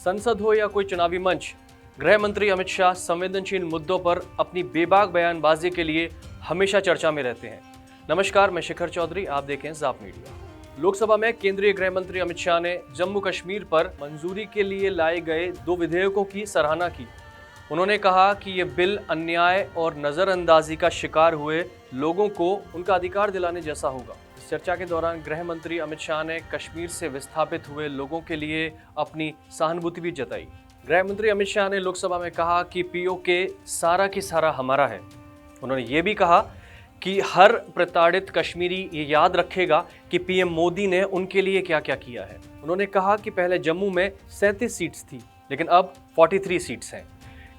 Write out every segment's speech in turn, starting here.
संसद हो या कोई चुनावी मंच, गृह मंत्री अमित शाह संवेदनशील मुद्दों पर अपनी बेबाक बयानबाजी के लिए हमेशा चर्चा में रहते हैं। नमस्कार, मैं शिखर चौधरी, आप देखें ज़ाप मीडिया। लोकसभा में केंद्रीय गृह मंत्री अमित शाह ने जम्मू कश्मीर पर मंजूरी के लिए लाए गए 2 विधेयकों की सराहना की। उन्होंने कहा कि ये बिल अन्याय और नजरअंदाजी का शिकार हुए लोगों को उनका अधिकार दिलाने जैसा होगा। इस चर्चा के दौरान गृह मंत्री अमित शाह ने कश्मीर से विस्थापित हुए लोगों के लिए अपनी सहानुभूति भी जताई। गृह मंत्री अमित शाह ने लोकसभा में कहा कि पीओके सारा की सारा हमारा है। उन्होंने ये भी कहा कि हर प्रताड़ित कश्मीरी ये याद रखेगा कि पीएम मोदी ने उनके लिए क्या क्या किया है। उन्होंने कहा कि पहले जम्मू में 37 सीट्स थी, लेकिन अब 43 सीट्स हैं।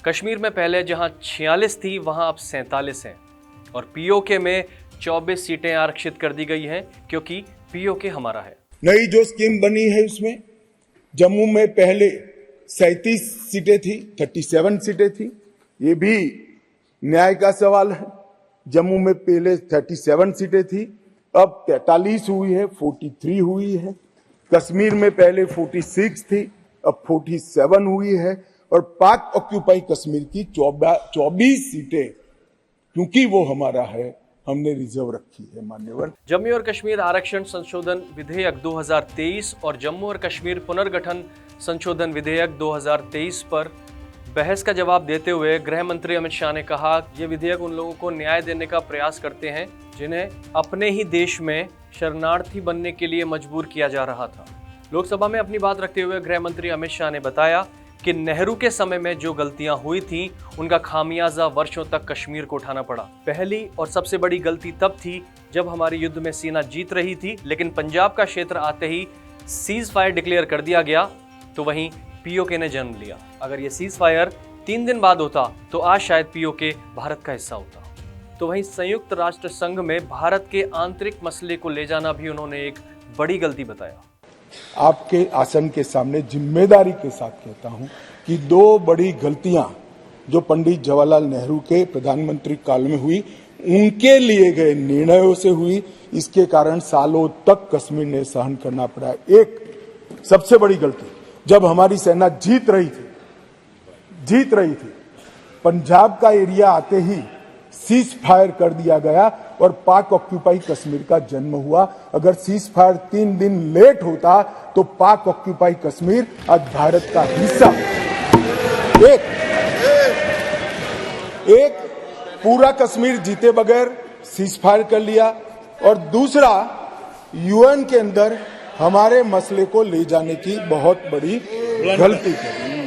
कश्मीर में पहले जहां 46 थी, वहां अब 47 हैं और पीओके में 24 सीटें आरक्षित कर दी गई हैं, क्योंकि पीओके हमारा है। नई जो स्कीम बनी है उसमें जम्मू में पहले 37 सीटें थी, 37 सीटें थी। ये भी न्याय का सवाल है। जम्मू में पहले 37 सीटें थी, अब 43 हुई है, 43 हुई है। कश्मीर में पहले 46 थी, अब 47 हुई है। और पाक ऑक्यूपाई कश्मीर की 24 सीटें, क्योंकि वो हमारा है, हमने रिजर्व रखी है। मान्यवर, जम्मू और कश्मीर आरक्षण संशोधन विधेयक 2023 और जम्मू और कश्मीर पुनर्गठन संशोधन विधेयक 2023 पर बहस का जवाब देते हुए गृह मंत्री अमित शाह ने कहा, ये विधेयक उन लोगों को न्याय देने का प्रयास करते हैं जिन्हें अपने ही देश में शरणार्थी बनने के लिए मजबूर किया जा रहा था। लोकसभा में अपनी बात रखते हुए गृह मंत्री अमित शाह ने बताया कि नेहरू के समय में जो गलतियां हुई थी, उनका खामियाजा वर्षों तक कश्मीर को उठाना पड़ा। पहली और सबसे बड़ी गलती तब थी जब हमारी युद्ध में सेना जीत रही थी, लेकिन पंजाब का क्षेत्र आते ही सीज फायर डिक्लेयर कर दिया गया, तो वहीं पीओके ने जन्म लिया। अगर ये सीज फायर 3 दिन बाद होता तो आज शायद पीओके भारत का हिस्सा होता। तो वहीं संयुक्त राष्ट्र संघ में भारत के आंतरिक मसले को ले जाना भी उन्होंने एक बड़ी गलती बताया। आपके आसन के सामने जिम्मेदारी के साथ कहता हूं कि 2 बड़ी गलतियां जो पंडित जवाहरलाल नेहरू के प्रधानमंत्री काल में हुई, उनके लिए गए निर्णयों से हुई। इसके कारण सालों तक कश्मीर ने सहन करना पड़ा। एक सबसे बड़ी गलती, जब हमारी सेना जीत रही थी, पंजाब का एरिया आते ही सीज फायर कर दिया गया और पाक ऑक्यूपाई कश्मीर का जन्म हुआ। अगर सीज फायर 3 दिन लेट होता तो पाक ऑक्यूपाई कश्मीर आज भारत का हिस्सा। एक पूरा कश्मीर जीते बगैर सीज फायर कर लिया, और दूसरा यूएन के अंदर हमारे मसले को ले जाने की बहुत बड़ी गलती की।